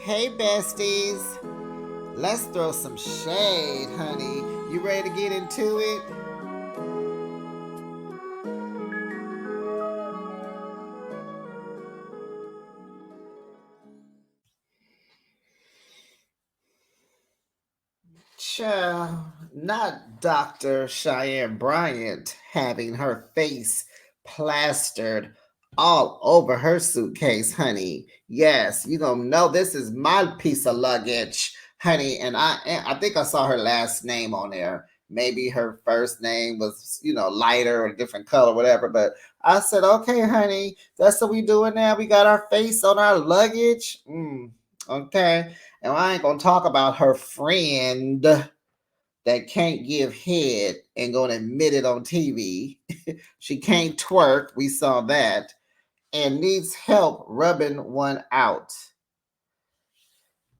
Hey, besties. Let's throw some shade, honey. You ready to get into it? Child, not Dr. Cheyenne Bryant having her face plastered all over her suitcase, honey. Yes, you don't know this is my piece of luggage, honey. And I think I saw her last name on there. Maybe her first name was, lighter or a different color, whatever. But I said, okay, honey, that's what we doing now. We got our face on our luggage. Okay. And I ain't gonna talk about her friend that can't give head and gonna admit it on TV. She can't twerk. We saw that. And needs help rubbing one out.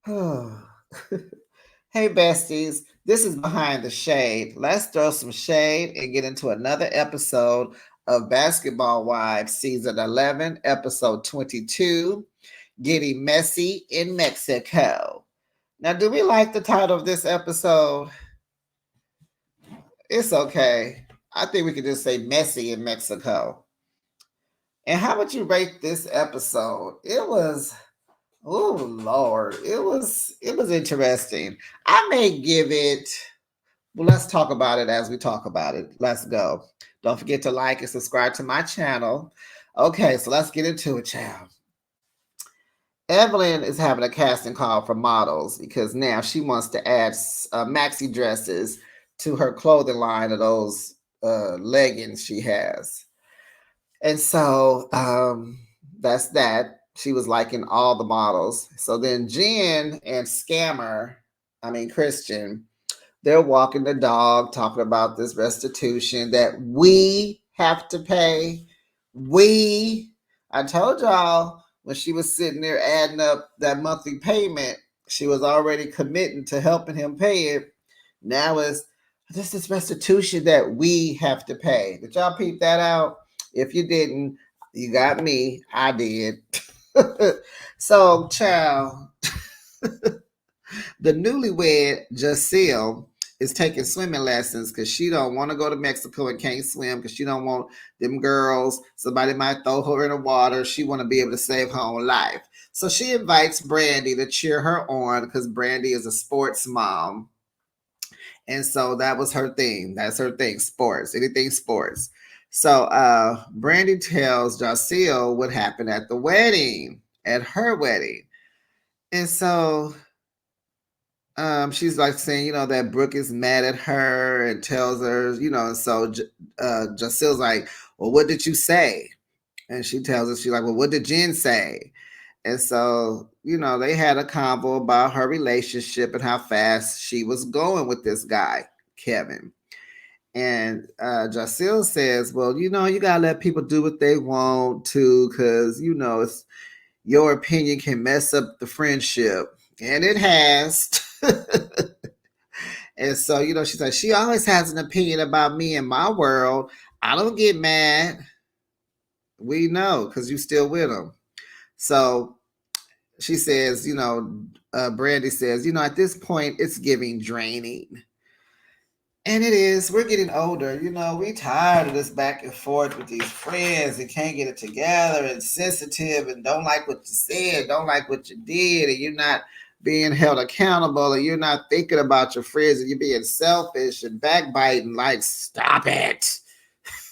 Hey, besties. This is Behind the Shade. Let's throw some shade and get into another episode of Basketball Wives, Season 11, Episode 22, Getting Messy in Mexico. Now, do we like the title of this episode? It's okay. I think we could just say messy in Mexico. And how would you rate this episode? It was, oh Lord, it was interesting. I may give it, well, let's talk about it as we talk about it. Let's go. Don't forget to like and subscribe to my channel. Okay, so let's get into it, child. Evelyn is having a casting call for models because now she wants to add maxi dresses to her clothing line of those leggings she has. And so that's that. She was liking all the models. So then Jen and Christian, they're walking the dog, talking about this restitution that we have to pay. I told y'all when she was sitting there adding up that monthly payment, she was already committing to helping him pay it. Now it's this restitution that we have to pay. Did y'all peep that out? If you didn't, you got me. I did. So, child, the newlywed Jacille is taking swimming lessons because she don't want to go to Mexico and can't swim because she don't want them girls. Somebody might throw her in the water. She want to be able to save her own life. So she invites Brandy to cheer her on because Brandy is a sports mom. And so that was her thing. That's her thing, sports, anything sports. So Brandy tells Jacille what happened at the wedding, at her wedding. And so she's like saying, that Brooke is mad at her and tells her, and so Jacille's like, well, what did you say? And she tells us, she's like, well, what did Jen say? And so, they had a convo about her relationship and how fast she was going with this guy, Kevin. And Jacille says, well, you got to let people do what they want to because, it's your opinion can mess up the friendship. And it has. And so, she's like, she always has an opinion about me and my world. I don't get mad. We know because you still with him. So she says, Brandy says, at this point, it's giving draining. And it is. We're getting older. We tired of this back and forth with these friends and can't get it together and sensitive and don't like what you said, don't like what you did, and you're not being held accountable and you're not thinking about your friends and you're being selfish and backbiting. Like, stop it.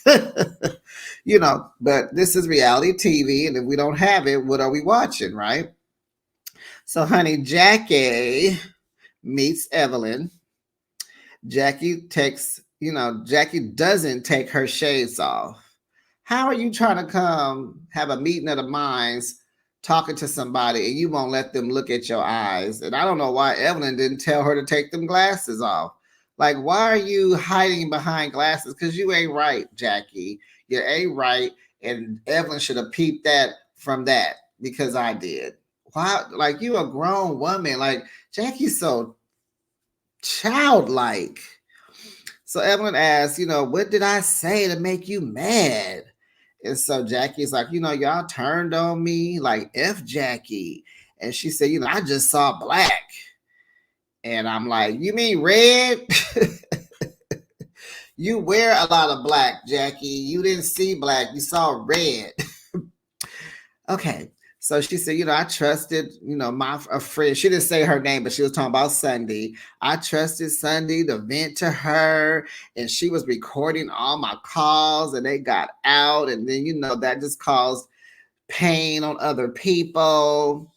But this is reality TV, and if we don't have it, what are we watching, right? So, honey, Jackie meets Evelyn. Jackie doesn't take her shades off. How are you trying to come have a meeting of the minds talking to somebody and you won't let them look at your eyes? And I don't know why Evelyn didn't tell her to take them glasses off. Like, why are you hiding behind glasses? Because you ain't right, Jackie. You ain't right. And Evelyn should have peeped that from that because I did. Why? Like, you a grown woman. Like, Jackie's so childlike. So Evelyn asks, what did I say to make you mad? And so Jackie's like, y'all turned on me, like F Jackie. And she said, you know, I just saw black. And I'm like, you mean red? You wear a lot of black, Jackie. You didn't see black, you saw red. Okay. So she said, you know, I trusted, you know, a friend. She didn't say her name, but she was talking about Sunday. I trusted Sunday to vent to her, and she was recording all my calls, and they got out. And then, you know, that just caused pain on other people.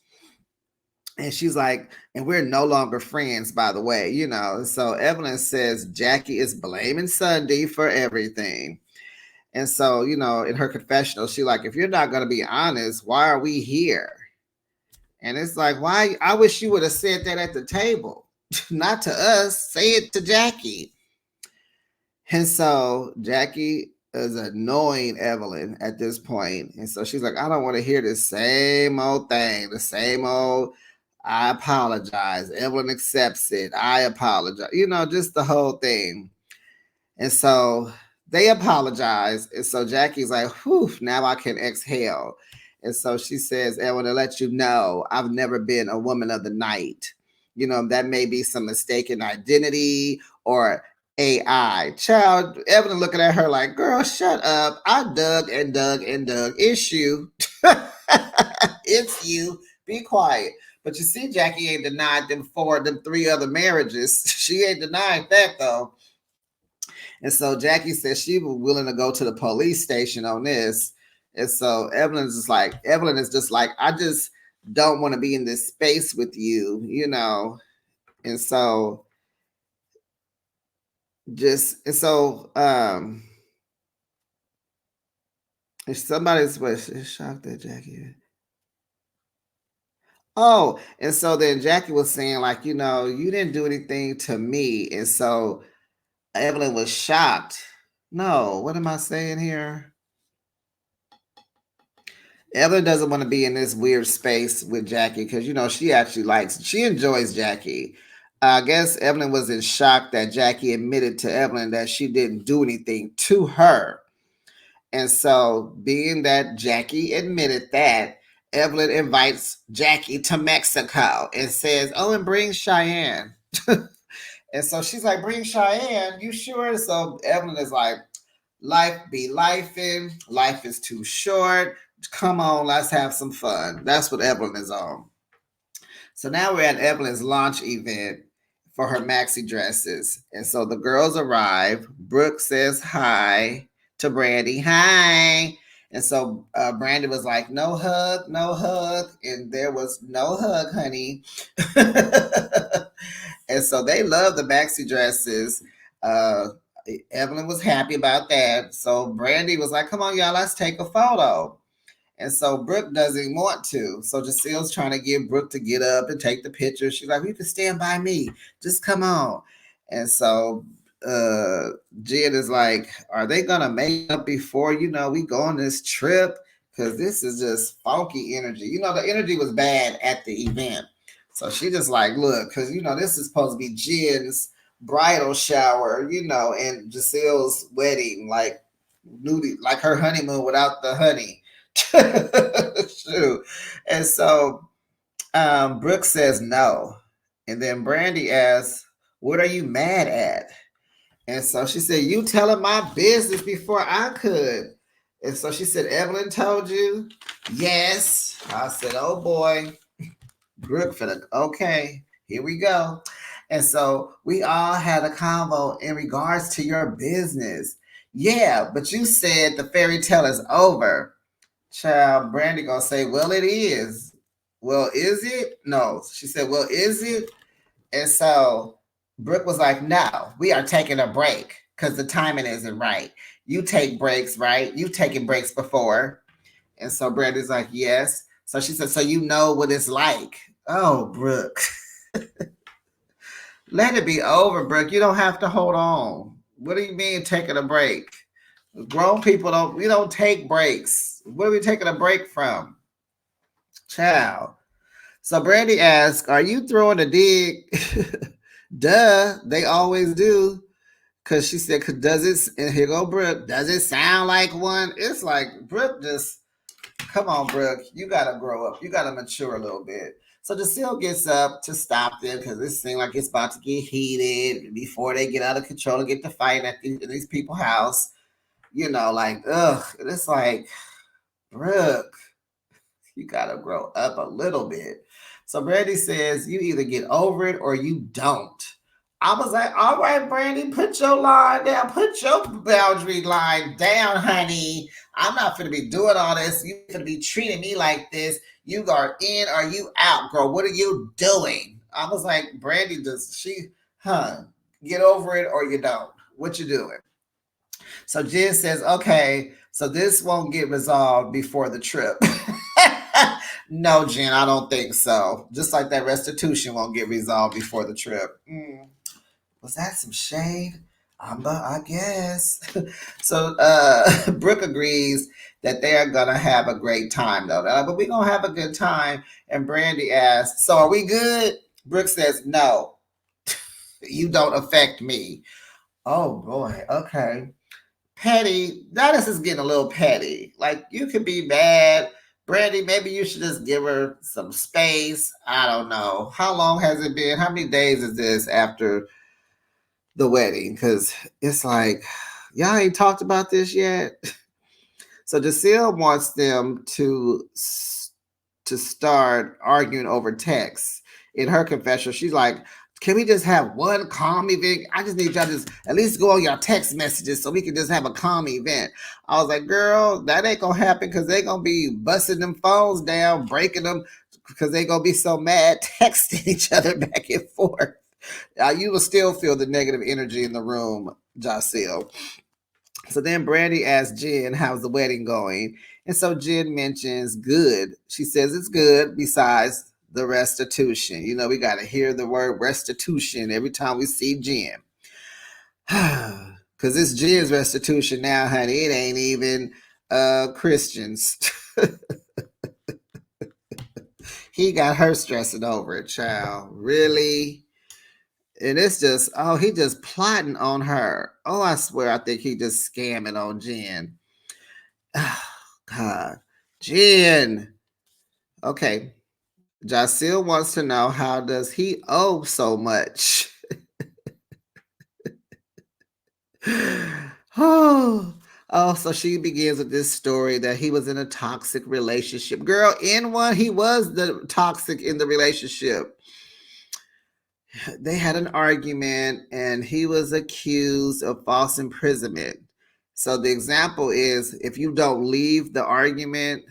And she's like, and we're no longer friends, by the way, you know. So Evelyn says Jackie is blaming Sunday for everything. And so, you know, in her confessional, she like, if you're not going to be honest, why are we here? And it's like, why? I wish you would have said that at the table, not to us. Say it to Jackie. And so Jackie is annoying Evelyn at this point. And so she's like, I don't want to hear the same old thing, the same old, I apologize. Evelyn accepts it. I apologize. You know, just the whole thing. And so they apologize. And so Jackie's like, whew, now I can exhale. And so she says, Evelyn, to let you know, I've never been a woman of the night. You know, that may be some mistaken identity or AI. Child, Evelyn looking at her like, girl, shut up. I dug and dug and dug. It's you. It's you. Be quiet. But you see, Jackie ain't denied them three other marriages. She ain't denied that, though. And so Jackie says she was willing to go to the police station on this. And so Evelyn is just like, I just don't want to be in this space with you, you know. And so if somebody's shocked that Jackie. Oh, and so then Jackie was saying, like, you know, you didn't do anything to me. And so Evelyn was shocked. No, what am I saying here? Evelyn doesn't want to be in this weird space with Jackie because, you know, she enjoys Jackie. I guess Evelyn was in shock that Jackie admitted to Evelyn that she didn't do anything to her. And so, being that Jackie admitted that, Evelyn invites Jackie to Mexico and says, oh, and bring Cheyenne. And so she's like, bring Cheyenne, you sure? So Evelyn is like, life be lifing. Life is too short. Come on, let's have some fun. That's what Evelyn is on. So now we're at Evelyn's launch event for her maxi dresses. And so the girls arrive. Brooke says hi to Brandy. Hi. And so Brandy was like, no hug, no hug. And there was no hug, honey. And so they love the maxi dresses. Evelyn was happy about that. So Brandy was like, come on, y'all, let's take a photo. And so Brooke doesn't want to. So Jacille's trying to get Brooke to get up and take the picture. She's like, you can stand by me. Just come on. And so Jen is like, are they going to make up before, you know, we go on this trip? Because this is just funky energy. You know, the energy was bad at the event. So she just like, look, because, you know, this is supposed to be Jen's bridal shower, you know, and Jacille's wedding, like nudie, like her honeymoon without the honey. Shoot. And so Brooke says no. And then Brandy asks, what are you mad at? And so she said, you telling my business before I could. And so she said, Evelyn told you? Yes. I said, oh boy. Brooke finna, okay, here we go. And so we all had a convo in regards to your business. Yeah, but you said the fairy tale is over. Child, Brandy gonna say, well, it is. Well, is it? No. She said, well, is it? And so Brooke was like, no, we are taking a break because the timing isn't right. You take breaks, right? You've taken breaks before. And so Brandy's like, yes. So she said, so you know what it's like. Oh, Brooke. Let it be over, Brooke. You don't have to hold on. What do you mean taking a break? Grown people we don't take breaks. What are we taking a break from? Child. So Brandy asked, are you throwing a dig? Duh, they always do. Because she said, does it, and here go Brooke, does it sound like one? It's like Brooke just Come on, Brooke. You gotta grow up. You gotta mature a little bit. So Giselle gets up to stop them because it seems like it's about to get heated before they get out of control and get to fighting at these people's house. You know, like, ugh. It's like, Brooke, you gotta grow up a little bit. So Brandy says, you either get over it or you don't. I was like, all right, Brandy, put your line down. Put your boundary line down, honey. I'm not going to be doing all this. You're going to be treating me like this. You are in or you out, girl. What are you doing? I was like, Brandy, get over it or you don't. What you doing? So Jen says, okay, so this won't get resolved before the trip. No, Jen, I don't think so. Just like that restitution won't get resolved before the trip. Was that some shade? I guess. So Brooke agrees that they are gonna have a great time though. But we're gonna have a good time. And Brandy asks, so are we good? Brooke says, no, you don't affect me. Oh boy, okay. Petty, that is getting a little petty. Like you could be mad. Brandy, maybe you should just give her some space. I don't know. How long has it been? How many days is this after the wedding? Because it's like, y'all ain't talked about this yet. So Giselle wants them to start arguing over text. In her confession, she's like, can we just have one calm event? I just need y'all to just at least go on your text messages so we can just have a calm event. I was like, girl, that ain't gonna happen because they gonna be busting them phones down, breaking them because they gonna be so mad, texting each other back and forth. You will still feel the negative energy in the room, Giselle. So then Brandy asks Jen, how's the wedding going? And so Jen mentions good. She says it's good besides the restitution. You know, we got to hear the word restitution every time we see Jen. Because it's Jen's restitution now, honey. It ain't even Christians. He got her stressing over it, child. Really? And it's just, oh, he just plotting on her. Oh, I swear, I think he just scamming on Jen. Oh, God. Jen. Okay. Giselle wants to know, how does he owe so much? Oh, so she begins with this story that he was in a toxic relationship. Girl, in one, he was the toxic in the relationship. They had an argument and he was accused of false imprisonment. So the example is, if you don't leave the argument,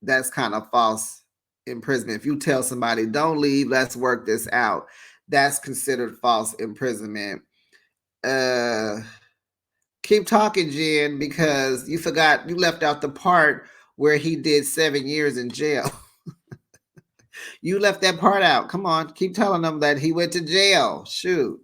that's kind of false imprisonment. If you tell somebody, don't leave, let's work this out, that's considered false imprisonment. Keep talking, Jen, because you left out the part where he did 7 years in jail. You left that part out. Come on, keep telling them that he went to jail. Shoot.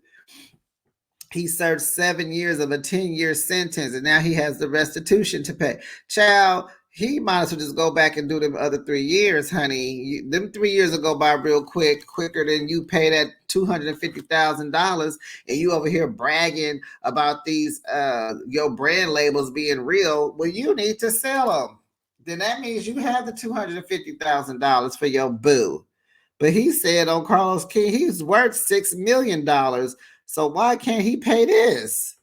He served 7 years of a 10-year sentence, and now he has the restitution to pay. Child, he might as well just go back and do them other 3 years, honey. Them 3 years will go by real quick, quicker than you pay that $250,000, and you over here bragging about these your brand labels being real. Well, you need to sell them. Then that means you have the $250,000 for your boo. But he said on Carlos King, he's worth $6 million. So why can't he pay this?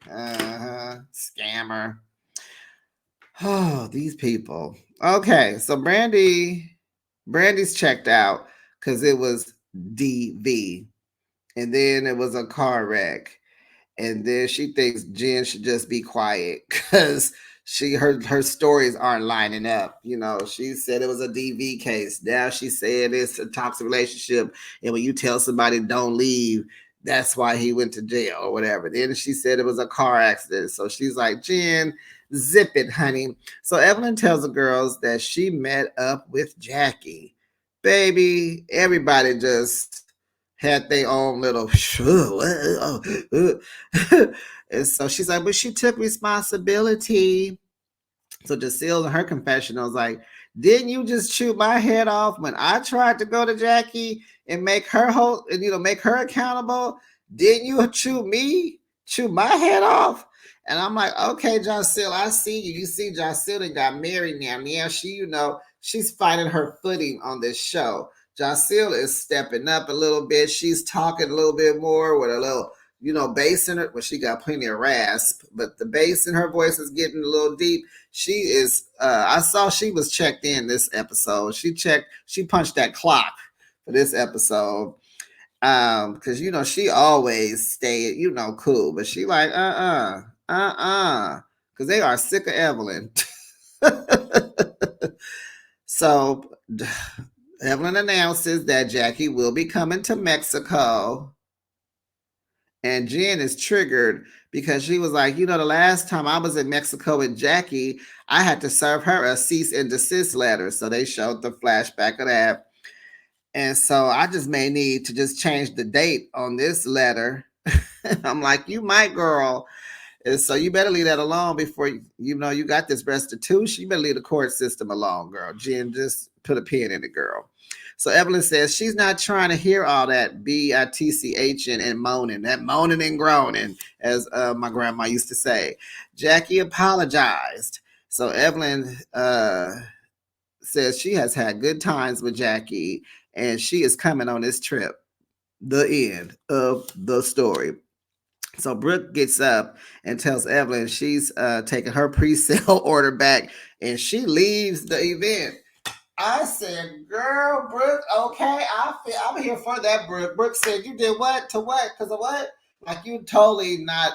Scammer. Oh, these people. Okay, so Brandy's checked out because it was DV. And then it was a car wreck. And then she thinks Jen should just be quiet because her stories aren't lining up. You know, she said it was a DV case. Now she said it's a toxic relationship. And when you tell somebody don't leave, that's why he went to jail or whatever. Then she said it was a car accident. So she's like, Jen, zip it, honey. So Evelyn tells the girls that she met up with Jackie. Baby, everybody just had their own little and so she's like, but she took responsibility. So Giselle in her confessional was like, didn't you just shoot my head off when I tried to go to Jackie and make her make her accountable? Didn't you shoot me? chew my head off. And I'm like, okay, Jocille, I see you. You see, Jocille got married now. Now she, she's finding her footing on this show. Jocille is stepping up a little bit. She's talking a little bit more with a little, bass in her. Well, she got plenty of rasp, but the bass in her voice is getting a little deep. She is, I saw she was checked in this episode. She punched that clock for this episode. Because she always stayed, cool, but she like because they are sick of Evelyn. So Evelyn announces that Jackie will be coming to Mexico, and Jen is triggered because she was like, the last time I was in Mexico with Jackie, I had to serve her a cease and desist letter. So they showed the flashback of that. And so I just may need to just change the date on this letter. I'm like, you might, girl. And so you better leave that alone before you got this restitution. You better leave the court system alone, girl. Jen, just put a pin in it, girl. So Evelyn says she's not trying to hear all that bitch and moaning, that moaning and groaning, as my grandma used to say. Jackie apologized. So Evelyn says she has had good times with Jackie, and she is coming on this trip. The end of the story. So Brooke gets up and tells Evelyn she's taking her pre-sale order back, and she leaves the event. I said, girl, Brooke, okay, I'm here for that, Brooke. Brooke said, you did what? To what? Because of what? Like, you totally not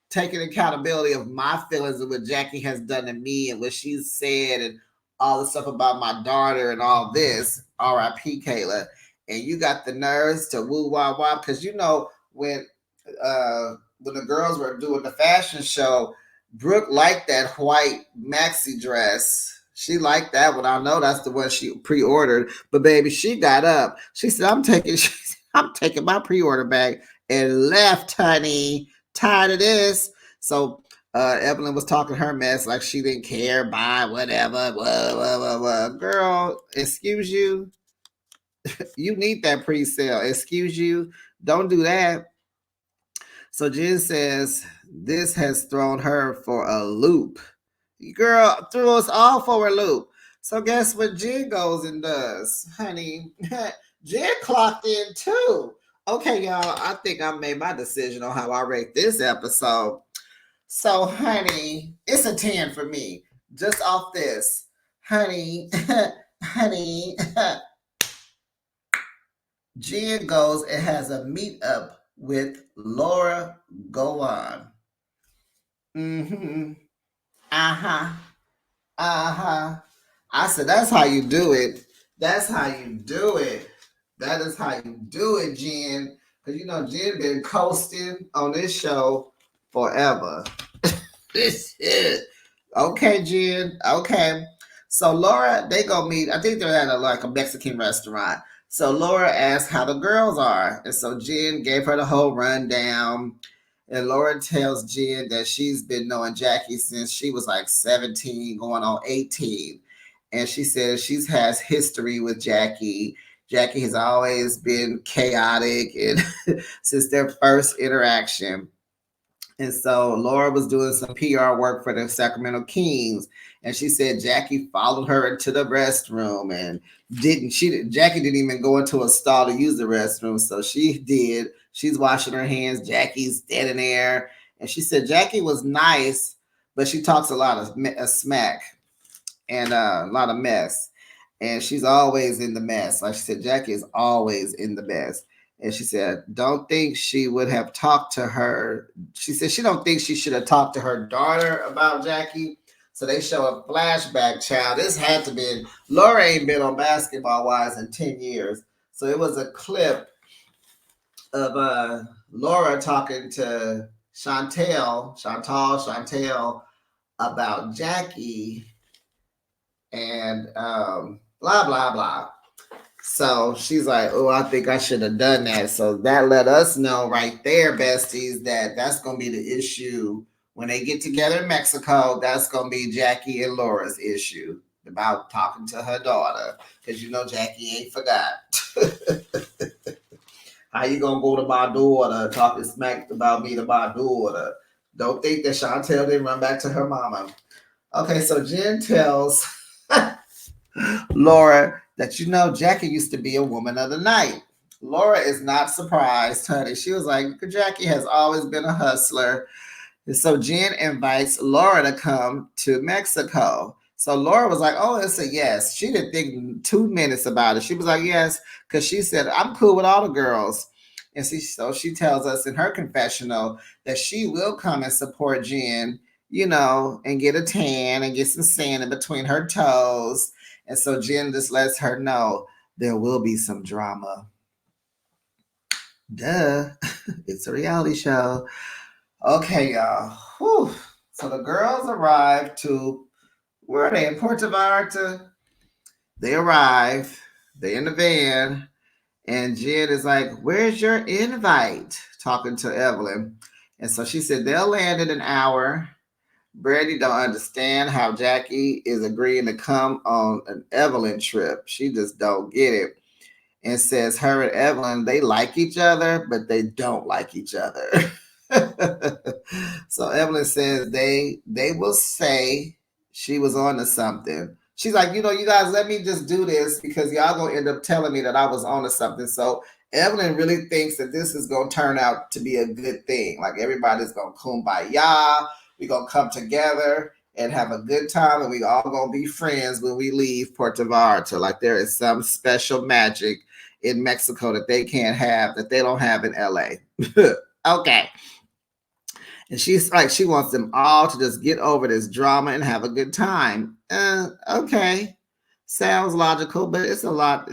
taking accountability of my feelings and what Jackie has done to me and what she's said and all the stuff about my daughter and all this. R.I.P. Kayla. And you got the nerves to woo wah wah, because when the girls were doing the fashion show, Brooke liked that white maxi dress. She liked that one. I know that's the one she pre-ordered. But baby, she got up. She said, I'm taking my pre-order back and left, honey. Tired of this. So Evelyn was talking her mess like she didn't care, bye, whatever. Blah, blah, blah, blah. Girl, excuse you. You need that pre-sale. Excuse you. Don't do that. So Jen says this has thrown her for a loop. Girl, threw us all for a loop. So guess what Jen goes and does? Honey, Jen clocked in too. Okay, y'all, I think I made my decision on how I rate this episode. So, honey, it's a 10 for me. Just off this. Honey, honey. Jen goes and has a meetup with Laura Gowan. Mm-hmm. Uh-huh. Uh-huh. I said, that's how you do it. That's how you do it. That is how you do it, Jen. Because, Jen been coasting on this show forever. Okay, Jen. Okay. So Laura, they go meet. I think they're at a Mexican restaurant. So Laura asked how the girls are. And so Jen gave her the whole rundown. And Laura tells Jen that she's been knowing Jackie since she was like 17, going on 18. And she says she's has history with Jackie. Jackie has always been chaotic and since their first interaction. And so Laura was doing some PR work for the Sacramento Kings. And she said Jackie followed her into the restroom and Jackie didn't even go into a stall to use the restroom. So she did. She's washing her hands. Jackie's standing there. And she said Jackie was nice, but she talks a lot of smack and a lot of mess. And she's always in the mess. Like she said, Jackie is always in the mess. And she said, don't think she would have talked to her. She said she don't think she should have talked to her daughter about Jackie. So they show a flashback, child. This had to be, Laura ain't been on Basketball Wives in 10 years. So it was a clip of Laura talking to Chantel about Jackie and blah, blah, blah. So she's like, oh, I think I should have done that. So that let us know right there, besties, that that's going to be the issue when they get together in Mexico. That's going to be Jackie and Laura's issue about talking to her daughter. Because Jackie ain't forgot. How you gonna go to my daughter talking smack about me to my daughter? Don't think that Chantel didn't run back to her mama. Okay, so Jen tells Laura that Jackie used to be a woman of the night. Laura is not surprised, honey. She was like, Jackie has always been a hustler. And so Jen invites Laura to come to Mexico. So Laura was like, oh, it's a yes. She didn't think 2 minutes about it. She was like, yes, because she said, I'm cool with all the girls. And so she tells us in her confessional that she will come and support Jen, and get a tan and get some sand in between her toes. And so Jen just lets her know there will be some drama. Duh. It's a reality show. Okay, y'all. Whew. So the girls arrived to, where are they? In Puerto Vallarta. They arrive. They in the van. And Jen is like, where's your invite? Talking to Evelyn. And so she said, they'll land in an hour. Brandy don't understand how Jackie is agreeing to come on an Evelyn trip. She just don't get it. And says her and Evelyn, they like each other, but they don't like each other. So Evelyn says they will say she was on to something. She's like, you guys, let me just do this because y'all gonna end up telling me that I was on to something. So Evelyn really thinks that this is gonna turn out to be a good thing. Like everybody's gonna kumbaya. We're gonna come together and have a good time, and we all gonna be friends when we leave Puerto Vallarta. Like there is some special magic in Mexico that they can't have, that they don't have in LA. Okay. And she's like, she wants them all to just get over this drama and have a good time. Okay. Sounds logical, but it's a lot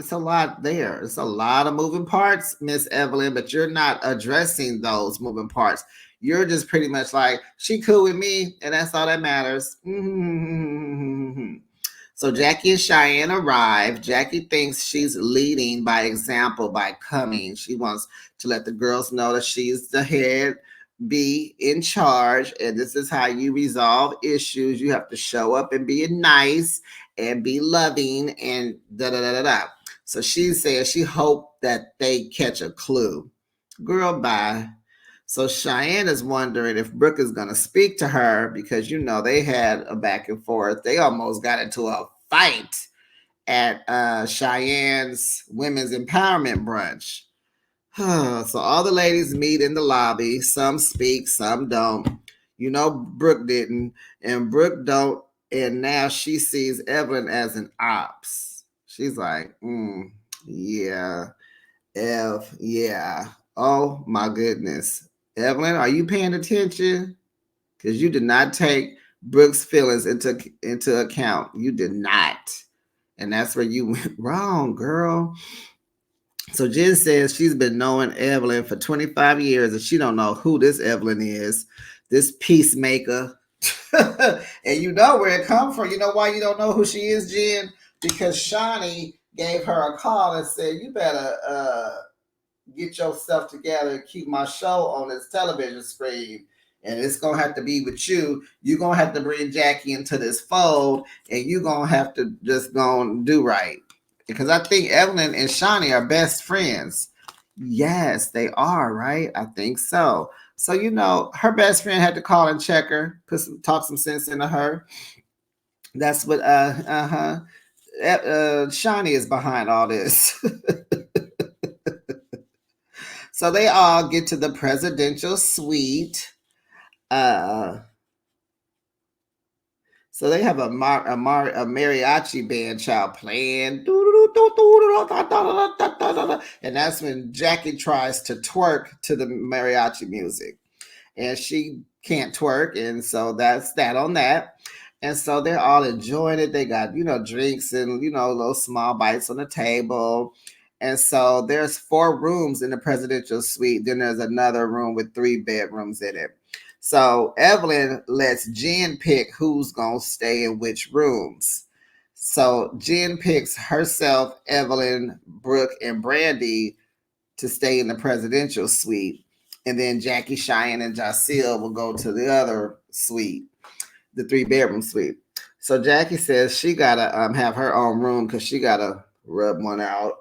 there. It's a lot of moving parts, Miss Evelyn, but you're not addressing those moving parts. You're just pretty much like, she cool with me, and that's all that matters. Mm-hmm. So Jackie and Cheyenne arrive. Jackie thinks she's leading by example by coming. She wants to let the girls know that she's the head, be in charge, and this is how you resolve issues. You have to show up and be nice and be loving and da da da da da. So she says she hoped that they catch a clue. Girl, bye. So Cheyenne is wondering if Brooke is going to speak to her because, they had a back and forth. They almost got into a fight at Cheyenne's Women's Empowerment Brunch. So all the ladies meet in the lobby. Some speak, some don't. Brooke didn't, and Brooke don't. And now she sees Evelyn as an ops. She's like, yeah, Ev, yeah. Oh my goodness. Evelyn, are you paying attention? Because you did not take Brooke's feelings into account. You did not. And that's where you went wrong, girl. So Jen says she's been knowing Evelyn for 25 years and she don't know who this Evelyn is, this peacemaker. And you know where it comes from. You know why you don't know who she is, Jen? Because Shawnee gave her a call and said, you better get yourself together and keep my show on this television screen. And it's going to have to be with you. You're going to have to bring Jackie into this fold, and you're going to have to just go and do right. Because I think Evelyn and Shawnee are best friends. Yes, they are, right? I think so. So, her best friend had to call and check her, talk some sense into her. That's what, Shawnee is behind all this. So they all get to the presidential suite. So they have a mariachi band child playing. And that's when Jackie tries to twerk to the mariachi music. And she can't twerk. And so that's that on that. And so they're all enjoying it. They got, drinks and, little small bites on the table. And so there's 4 rooms in the presidential suite. Then there's another room with 3 bedrooms in it. So Evelyn lets Jen pick who's going to stay in which rooms. So Jen picks herself, Evelyn, Brooke, and Brandy to stay in the presidential suite. And then Jackie, Cheyenne, and Jacille will go to the other suite, the 3-bedroom suite. So Jackie says she got to have her own room because she got to rub one out.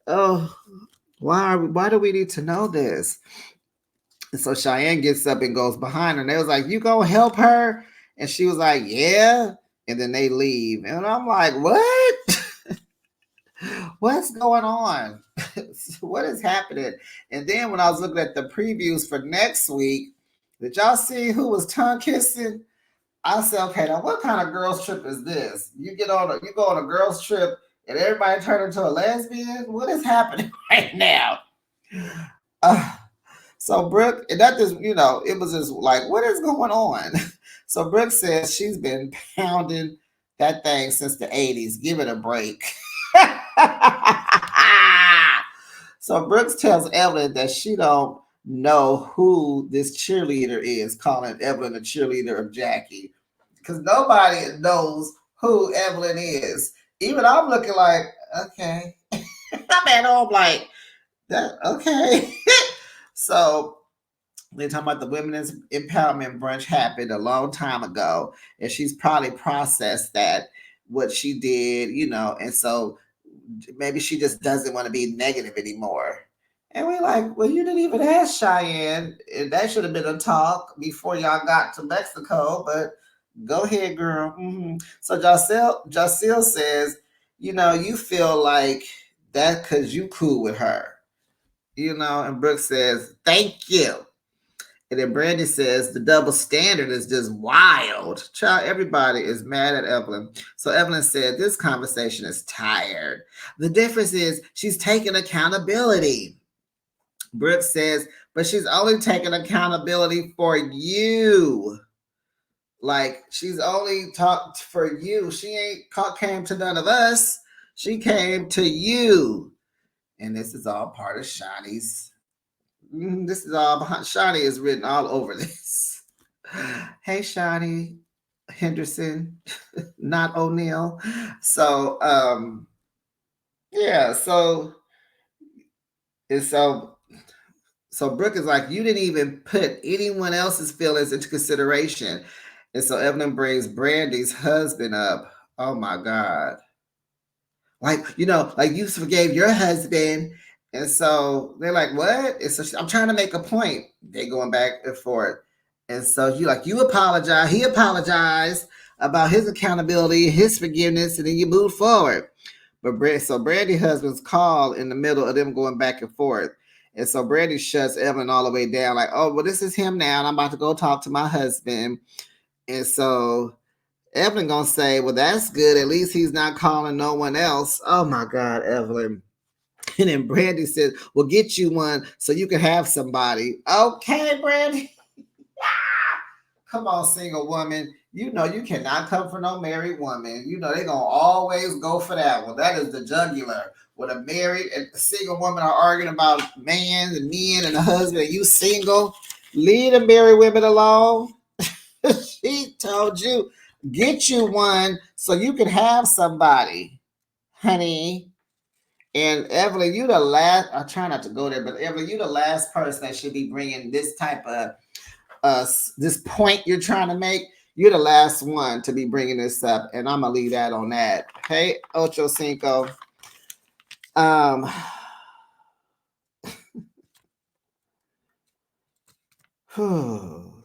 Oh, why do we need to know this? And so Cheyenne gets up and goes behind her, and they was like, "You gonna help her?" And she was like, "Yeah." And then they leave, and I'm like, "What? What's going on? What is happening?" And then when I was looking at the previews for next week, did y'all see who was tongue kissing? I said, "Okay, now what kind of girls trip is this? You go on a girls trip, and everybody turn into a lesbian? What is happening right now?" Uh, So Brooke, and that just, it was just like, what is going on? So Brooke says she's been pounding that thing since the 80s. Give it a break. So Brooks tells Evelyn that she don't know who this cheerleader is, calling Evelyn a cheerleader of Jackie. Because nobody knows who Evelyn is. Even I'm looking like, okay. I'm at home like, that okay. So they're talking about the women's empowerment brunch happened a long time ago, and she's probably processed that what she did, and so maybe she just doesn't want to be negative anymore. And we're like, well, you didn't even ask Cheyenne, and that should have been a talk before y'all got to Mexico. But go ahead, girl. So Jocelle says, you feel like that because you cool with her, and Brooke says, thank you. And then Brandy says the double standard is just wild. Child, everybody is mad at Evelyn. So Evelyn said this conversation is tired. The difference is she's taking accountability. Brooke says, but she's only taking accountability for you. Like she's only talked for you. She ain't came to none of us. She came to you. And this is all part of Shawnee's. This is all behind. Shawnee is written all over this. Hey, Shawnee Henderson, not O'Neill. So, yeah. And so Brooke is like, you didn't even put anyone else's feelings into consideration. And so Evelyn brings Brandy's husband up. Oh my God. Like you forgave your husband. And so they're like, what? And so I'm trying to make a point. They going back and forth. And so you apologize. He apologized about his accountability, his forgiveness, and then you move forward. But so Brandy's husband's called in the middle of them going back and forth. And so Brandy shuts Evelyn all the way down, like, oh, well, this is him now, and I'm about to go talk to my husband. And so Evelyn gonna say, well, that's good. At least he's not calling no one else. Oh my God, Evelyn. And then Brandy says, well, get you one so you can have somebody. Okay, Brandy. Come on, single woman. You know you cannot come for no married woman. You know they're gonna always go for that one. That is the jugular. When a married and a single woman are arguing about men and the husband, and you single, leave the married women alone. She told you, get you one so you can have somebody, honey. And Evelyn, you the last. I try not to go there, but Evelyn, you the last person that should be bringing this type of this point you're trying to make. You're the last one to be bringing this up, and I'm gonna leave that on that. Hey, Ocho Cinco. Um.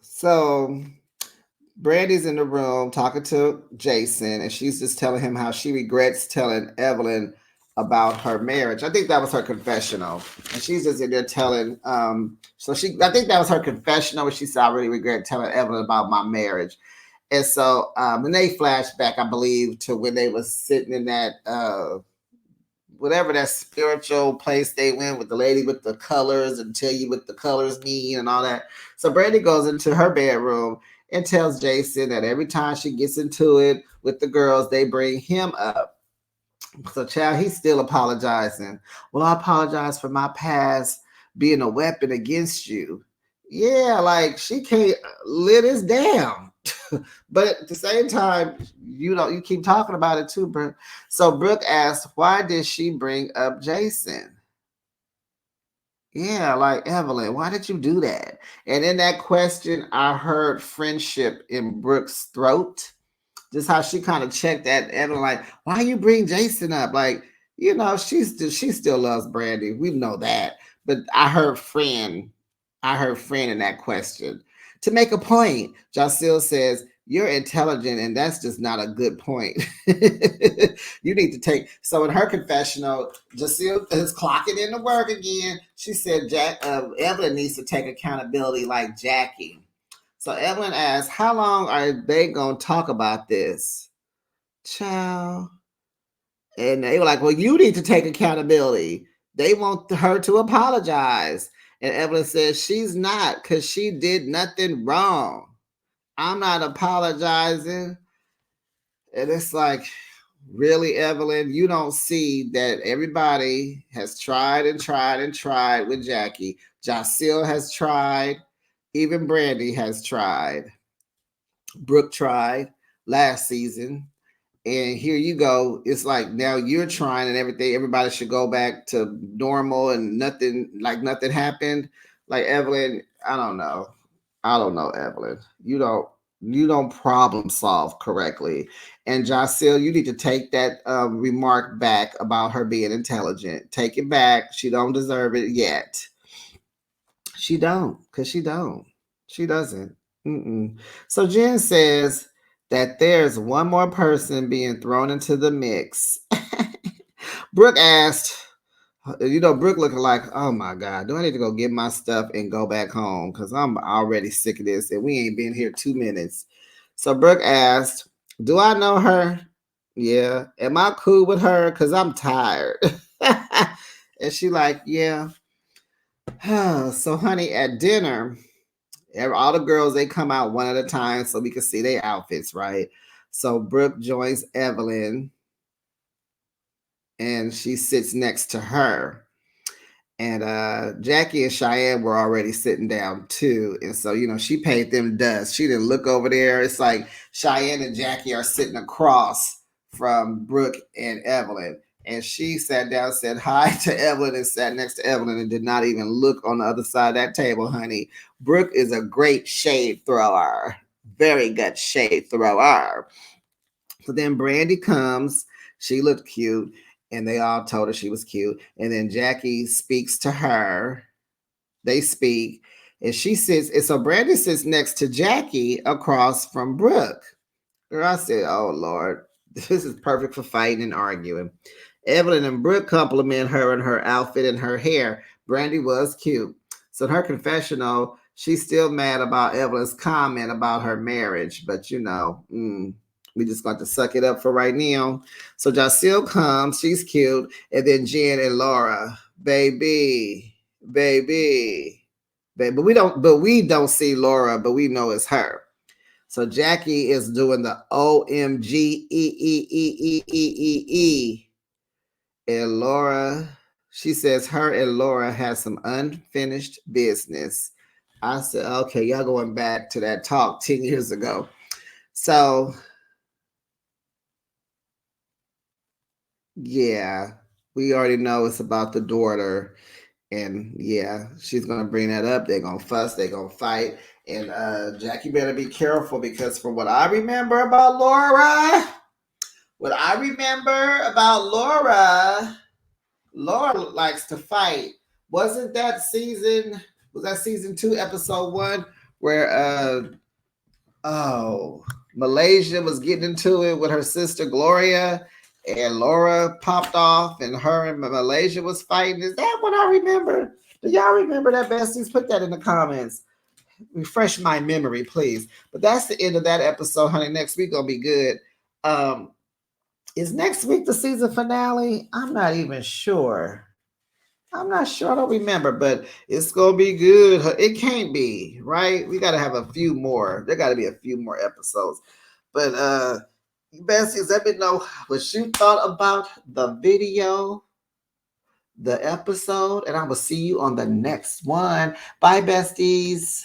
So Brandy's in the room talking to Jason, and she's just telling him how she regrets telling Evelyn about her marriage. I think that was her confessional, and she's just in there telling. I think that was her confessional, where she said, "I really regret telling Evelyn about my marriage." And so, when they flashed back, I believe, to when they was sitting in that whatever that spiritual place they went with the lady with the colors and tell you what the colors mean and all that. So Brandy goes into her bedroom and tells Jason that every time she gets into it with the girls, they bring him up. So, child, he's still apologizing. Well, I apologize for my past being a weapon against you. Yeah, like she can't let this down. But at the same time, you keep talking about it too, Brooke. So Brooke asked, why did she bring up Jason? Yeah, like Evelyn, why did you do that? And in that question, I heard friendship in Brooke's throat. Just how she kind of checked at Evelyn, like, why you bring Jason up? Like, You know, she still loves Brandy. We know that. But I heard friend in that question. To make a point, Jacille says, you're intelligent, and that's just not a good point. You need to take so in her confessional, Jacille is clocking into work again. She said Evelyn needs to take accountability like Jackie. So Evelyn asked, how long are they gonna talk about this? Child. And they were like, well, you need to take accountability. They want her to apologize. And Evelyn says she's not because she did nothing wrong. I'm not apologizing. And it's like, really, Evelyn, you don't see that everybody has tried and tried and tried with Jackie. Jacille has tried. Even Brandy has tried. Brooke tried last season. And here you go. It's like now you're trying and everything. Everybody should go back to normal and nothing happened. Like Evelyn, I don't know. I don't know, Evelyn. You don't problem solve correctly. And Jacille, you need to take that remark back about her being intelligent. Take it back. She don't deserve it yet. She don't, cause she don't. She doesn't. Mm-mm. So Jen says that there's one more person being thrown into the mix. Brooke asked, Brooke looking like, oh my God, do I need to go get my stuff and go back home? Because I'm already sick of this and we ain't been here 2 minutes. So Brooke asked, do I know her? Yeah. Am I cool with her? Because I'm tired. And she like, yeah. So honey, at dinner, all the girls, they come out one at a time so we can see their outfits, right? So Brooke joins Evelyn and she sits next to her. And Jackie and Cheyenne were already sitting down too. And so, she paid them dust. She didn't look over there. It's like Cheyenne and Jackie are sitting across from Brooke and Evelyn. And she sat down, said hi to Evelyn, and sat next to Evelyn and did not even look on the other side of that table, honey. Brooke is a great shade thrower. Very good shade thrower. So then Brandy comes. She looked cute, and they all told her she was cute. And then Jackie speaks to her. They speak, and she sits. And so Brandy sits next to Jackie across from Brooke. Girl, I said, "Oh Lord, this is perfect for fighting and arguing." Evelyn and Brooke compliment her and her outfit and her hair. Brandy was cute. So in her confessional, she's still mad about Evelyn's comment about her marriage, but we just got to suck it up for right now. So Jacille comes, she's cute, and then Jen and Laura, baby, baby, baby. But we don't see Laura, but we know it's her. So Jackie is doing the OMG. And Laura, she says her and Laura has some unfinished business. I said, okay, y'all going back to that talk 10 years ago. So, yeah, we already know it's about the daughter. And yeah, she's going to bring that up. They're going to fuss. They're going to fight. And Jackie better be careful because from what I remember about Laura, Laura likes to fight. Wasn't that season? Was that season 2, episode 1, where Malaysia was getting into it with her sister Gloria, and Laura popped off, and her and Malaysia was fighting. Is that what I remember? Do y'all remember that, besties? Put that in the comments. Refresh my memory, please. But that's the end of that episode, honey. Next week gonna be good. Is next week the season finale? I'm not even sure. I'm not sure. I don't remember, but it's gonna be good. It can't be, right? We gotta have a few more. There gotta be a few more episodes. But besties, let me know what you thought about the video, the episode, and I will see you on the next one. Bye, besties.